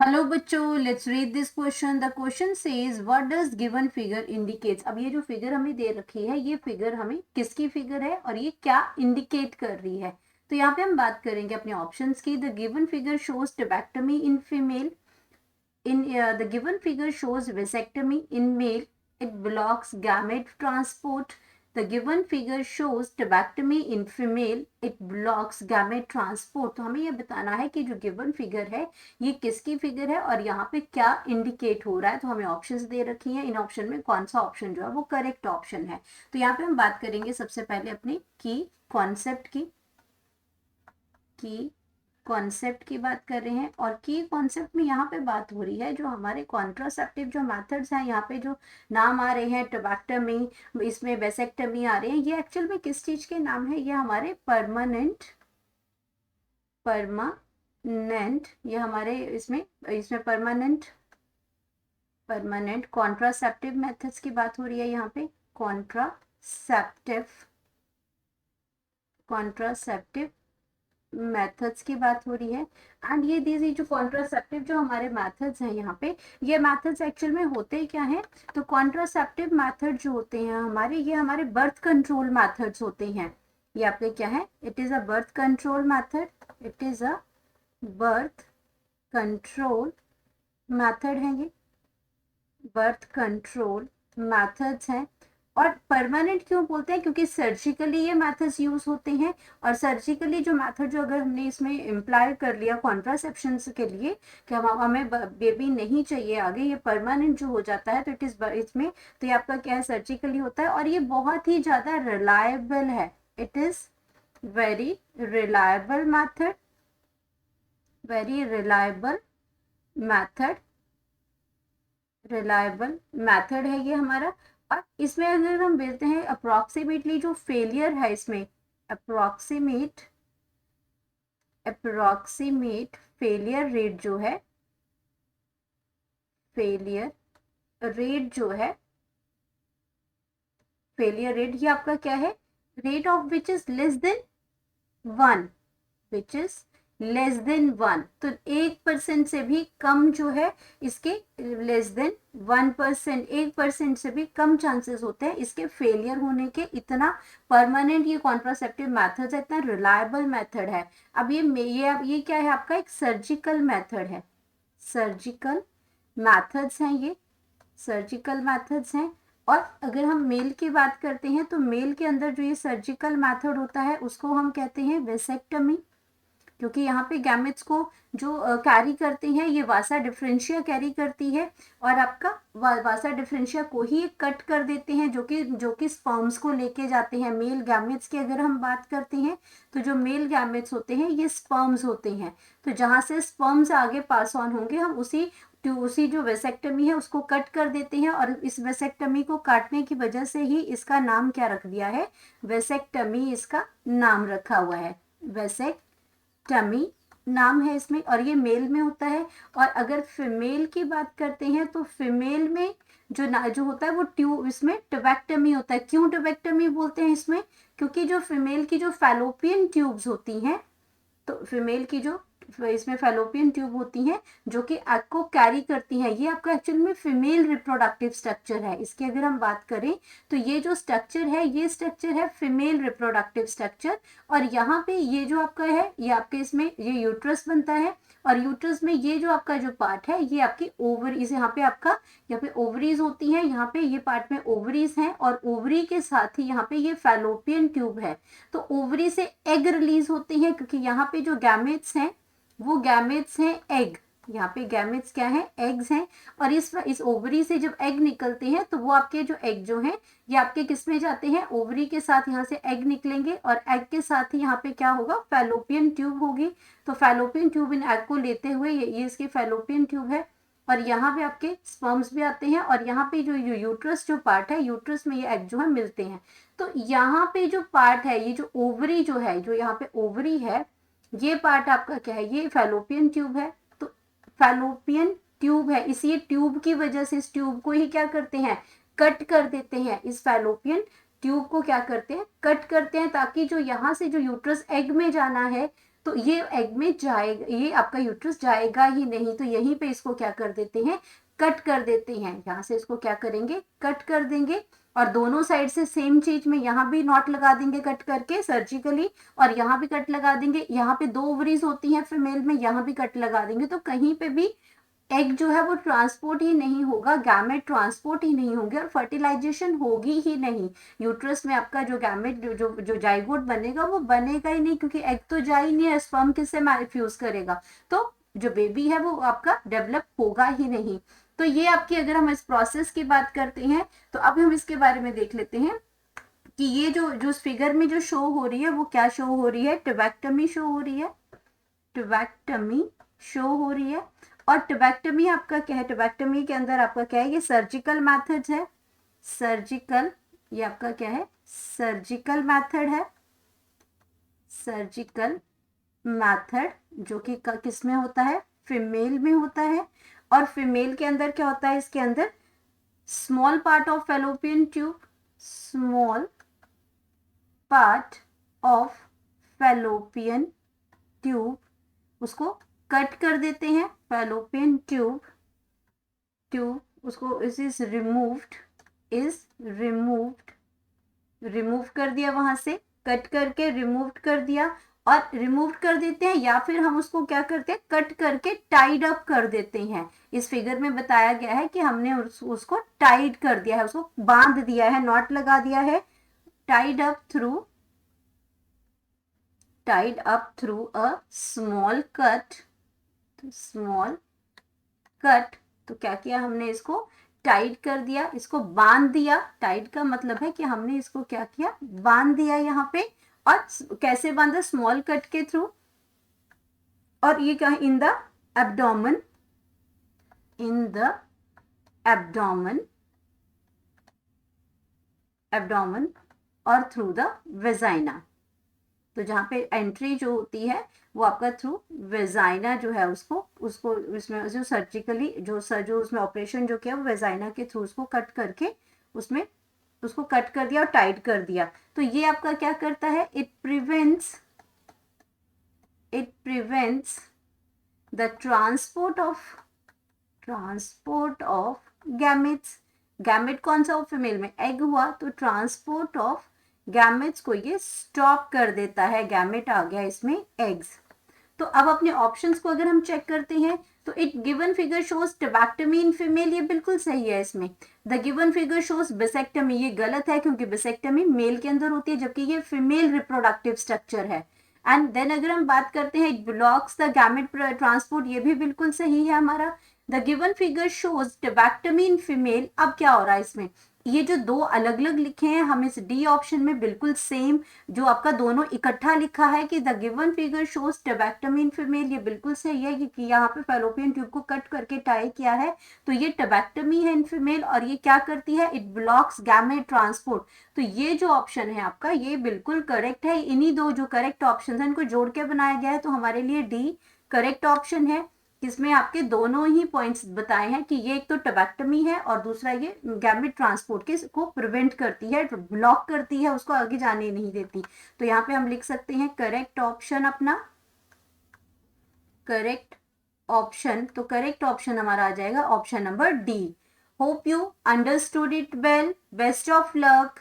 Hello बच्चों, let's read this question. The question says what does given figure indicates. अब ये जो figure हमें दे रखी है, ये फिगर हमें किसकी फिगर है और ये क्या इंडिकेट कर रही है। तो यहाँ पे हम बात करेंगे अपने ऑप्शंस की। The given figure shows tubectomy in female. The given figure shows vasectomy in male. It blocks gamete transport. The given figure shows टेबैक्टमी in female. It blocks gamete transport. तो हमें ये बताना है कि जो गिवन फिगर है ये किसकी फिगर है और यहाँ पे क्या इंडिकेट हो रहा है। तो हमें ऑप्शंस दे रखी हैं, इन ऑप्शन में कौन सा ऑप्शन जो है वो करेक्ट ऑप्शन है। तो यहाँ पे हम बात करेंगे सबसे पहले अपनी की कॉन्सेप्ट की कॉन्सेप्ट की बात कर रहे हैं। और की कॉन्सेप्ट में यहाँ पे बात हो रही है जो हमारे कॉन्ट्रासेप्टिव जो मेथड्स हैं, यहाँ पे जो नाम आ रहे हैं टेबैक्टमी, इसमें वेसेक्टमी आ रहे हैं, ये एक्चुअल में किस चीज के नाम है? ये हमारे परमानेंट ये हमारे इसमें इसमें परमानेंट कॉन्ट्रासेप्टिव मेथड्स की बात हो रही है। यहाँ पे कॉन्ट्रासेप्टिव मेथड्स की बात हो रही है। एंड ये दीजिए जो कॉन्ट्रासेप्टिव जो हमारे मेथड्स हैं, यहाँ पे ये मेथड्स एक्चुअल में होते क्या हैं? तो कॉन्ट्रासेप्टिव मेथड जो होते हैं हमारे, ये हमारे बर्थ कंट्रोल मेथड्स होते हैं। ये आपके क्या है? It is a birth control method. It is a birth control method है। ये बर्थ कंट्रोल मेथड्स हैं। और परमानेंट क्यों बोलते हैं? क्योंकि सर्जिकली ये मेथड्स यूज होते हैं। और सर्जिकली जो मेथड जो अगर हमने इसमें इम्प्लाई कर लिया कॉन्ट्रासेप्शन के लिए कि हमें बेबी नहीं चाहिए आगे, ये परमानेंट जो हो जाता है तो इट इज इसमें, तो ये आपका क्या है? सर्जिकली होता है। और ये बहुत ही ज्यादा रिलायबल है। It is very reliable method, very reliable method है ये हमारा। और इसमें अगर हम बोलते हैं अप्रोक्सीमेटली जो फेलियर है इसमें, अप्रोक्सीमेट फेलियर रेट जो है, फेलियर रेट जो है, फेलियर रेट ये आपका क्या है? Rate of which is less than 1, which is less than 1। तो 1% से भी कम जो है इसके, लेस देन 1%, 1% से भी कम चांसेस होते हैं इसके फेलियर होने के। इतना परमानेंट ये कॉन्ट्रासेप्टिव मेथड है, इतना रिलायबल मेथड है। अब ये क्या है? आपका एक सर्जिकल मेथड है। सर्जिकल मेथड्स हैं ये, सर्जिकल मेथड्स हैं। और अगर हम मेल की बात करते हैं तो मेल के अंदर जो ये सर्जिकल मेथड होता है उसको हम कहते हैं वेसेक्टमी। क्योंकि यहाँ पे गैमेट्स को जो कैरी करते हैं ये वासा डिफरेंशिया कैरी करती है। और आपका वासा डिफरेंशिया को ही कट कर देते हैं, जो कि स्पर्म्स को लेके जाते हैं। मेल गैमेट्स की अगर हम बात करते हैं तो जो मेल गैमेट्स होते हैं ये स्पर्म्स होते हैं। तो जहाँ से स्पर्म्स आगे पास ऑन होंगे हम उसी जो वेसेक्टमी है उसको कट कर देते हैं। और इस वेसेक्टमी को काटने की वजह से ही इसका नाम क्या रख दिया है? वेसेक्टमी इसका नाम रखा हुआ है। वेसेक्टमी नाम है इसमें, और ये मेल में होता है। और अगर फीमेल की बात करते हैं तो फीमेल में जो होता है वो ट्यूब, इसमें टेबैक्टमी होता है। क्यों टेबैक्टमी बोलते हैं इसमें? क्योंकि जो फीमेल की जो फैलोपियन ट्यूब्स होती हैं, तो फीमेल की जो इसमें फैलोपियन ट्यूब होती हैं जो कि एग को कैरी करती हैं, ये आपका एक्चुअल में फीमेल रिप्रोडक्टिव स्ट्रक्चर है। इसकी अगर हम बात करें तो ये जो स्ट्रक्चर है ये स्ट्रक्चर है फीमेल रिप्रोडक्टिव स्ट्रक्चर। और यहाँ पे ये जो आपका है ये आपके इसमें ये यूट्रस बनता है। और यूट्रस में ये जो आपका जो पार्ट है ये आपकी ओवरीज, यहाँ पे ओवरीज होती हैं। यहाँ पे ये पार्ट में ओवरीज हैं और ओवरी के साथ ही यहाँ पे ये फैलोपियन ट्यूब है। तो ओवरी से एग रिलीज होते हैं क्योंकि यहाँ पे जो गैमेट्स हैं वो गैमेट्स हैं एग। यहाँ पे गैमेट्स क्या है? एग्स हैं। और इस ओवरी से जब एग निकलते हैं तो वो आपके जो एग जो हैं ये आपके किस में जाते हैं? ओवरी के साथ यहाँ से एग निकलेंगे और एग के साथ ही यहाँ पे क्या होगा? फैलोपियन ट्यूब होगी। तो फैलोपियन ट्यूब इन एग को लेते हुए ये इसकी फैलोपियन ट्यूब है। और यहाँ पे आपके स्पर्म्स भी आते हैं और यहाँ पे जो यूट्रस जो पार्ट है, यूट्रस में ये एग जो है मिलते हैं। तो यहाँ पे जो पार्ट है, ये जो ओवरी जो है, जो यहाँ पे ओवरी है, ये पार्ट आपका क्या है? ये फैलोपियन ट्यूब है। तो फैलोपियन ट्यूब है, इसी ट्यूब की वजह से इस ट्यूब को ही क्या करते हैं? कट कर देते हैं। इस फैलोपियन ट्यूब को क्या करते हैं? कट करते हैं, ताकि जो यहाँ से जो यूट्रस एग में जाना है तो ये एग में जाएगा, ये आपका यूट्रस जाएगा ही नहीं। तो यहीं पे इसको क्या कर देते हैं, कट कर देते हैं। यहाँ से इसको क्या करेंगे, कट कर देंगे, और दोनों साइड से सेम चीज में यहाँ भी नॉट लगा देंगे कट करके सर्जिकली, और यहाँ भी कट लगा देंगे। यहाँ पे 2 ओवरीज होती हैं फीमेल में, यहाँ भी कट लगा देंगे। तो कहीं पे भी एग जो है वो ट्रांसपोर्ट ही नहीं होगा, गैमेट ट्रांसपोर्ट ही नहीं होंगे, और फर्टिलाइजेशन होगी ही नहीं। यूट्रस में आपका जो गैमेट जो जाइगोट बनेगा वो बनेगा ही नहीं, क्योंकि एग तो जा ही नहीं है, स्पर्म किससे फ्यूज करेगा, तो जो बेबी है वो आपका डेवलप होगा ही नहीं। तो ये आपकी, अगर हम इस प्रोसेस की बात करते हैं, तो अब हम इसके बारे में देख लेते हैं कि ये जो फिगर में जो शो हो रही है वो क्या शो हो रही है, ट्यूबेक्टमी शो हो रही है, ट्यूबेक्टमी शो हो रही है। और ट्यूबेक्टमी आपका क्या है, ट्यूबेक्टमी के अंदर आपका क्या है, ये सर्जिकल मेथड है, सर्जिकल, ये आपका क्या है, सर्जिकल मेथड है, सर्जिकल मेथड, जो कि किस में होता है, फीमेल में होता है। और फीमेल के अंदर क्या होता है, इसके अंदर small part of fallopian tube, small part of fallopian tube, उसको कट कर देते हैं, फैलोपियन ट्यूब, उसको इज रिमूव्ड, रिमूव कर दिया वहां से, कट करके रिमूव कर दिया, और रिमूव कर देते हैं, या फिर हम उसको क्या करते हैं, कट करके टाइड अप कर देते हैं। इस फिगर में बताया गया है कि हमने उसको टाइड कर दिया है, उसको बांध दिया है, नॉट लगा दिया है, tied up through a small cut, तो क्या किया हमने, इसको टाइट कर दिया, इसको बांध दिया। टाइट का मतलब है कि हमने इसको क्या किया, बांध दिया यहाँ पे। और कैसे बांधा, स्मॉल कट के थ्रू, और ये क्या है, इन द एब्डोमेन, एब्डोमेन और थ्रू द वेजाइना। तो जहाँ पे एंट्री जो होती है वो आपका थ्रू वेजाइना जो है, उसको इसमें जो सर्जिकली जो उसमें ऑपरेशन जो किया वो वेजाइना के थ्रू उसको कट करके उसमें उसको कट कर दिया और टाइट कर दिया। तो ये आपका क्या करता है, it prevents the transport of gametes. Gamete कौन सा हो, फीमेल में एग हुआ, तो ट्रांसपोर्ट ऑफ गैमेट्स को ये स्टॉप कर देता है, गैमेट आ गया इसमें एग्स। तो अब अपने ऑप्शंस को अगर हम चेक करते हैं, तो it given figure shows tubectomy in female, ये बिल्कुल सही है। इसमें द गिवन फिगर शोज बिसेक्टमी, ये गलत है, क्योंकि बिसेक्टमी मेल के अंदर होती है, जबकि ये फीमेल रिप्रोडक्टिव स्ट्रक्चर है। एंड देन अगर हम बात करते हैं it blocks the gamete transport, ये भी बिल्कुल सही है हमारा। The given figure shows tubectomy in female, अब क्या हो रहा है इसमें, ये जो दो अलग अलग लिखे हैं हम इस डी ऑप्शन में बिल्कुल सेम जो आपका दोनों इकट्ठा लिखा है कि the given figure shows tubectomy in female, ये बिल्कुल सही है, क्योंकि यहाँ पे फैलोपियन ट्यूब को कट करके टाई किया है, तो ये ट्यूबेक्टमी है इन फीमेल। और ये क्या करती है, इट ब्लॉक्स गैमेट ट्रांसपोर्ट। तो ये जो ऑप्शन है आपका ये बिल्कुल करेक्ट है। इन्हीं दो जो करेक्ट ऑप्शन है इनको जोड़ के बनाया गया है, तो हमारे लिए डी करेक्ट ऑप्शन है। इसमें आपके दोनों ही पॉइंट्स बताए हैं कि ये एक तो ट्यूबेक्टमी है और दूसरा ये गैमेट ट्रांसपोर्ट के को प्रिवेंट करती है, ब्लॉक करती है, उसको आगे जाने नहीं देती। तो यहाँ पे हम लिख सकते हैं करेक्ट ऑप्शन, अपना करेक्ट ऑप्शन, तो करेक्ट ऑप्शन हमारा आ जाएगा option number D. Hope you understood it well, best of luck.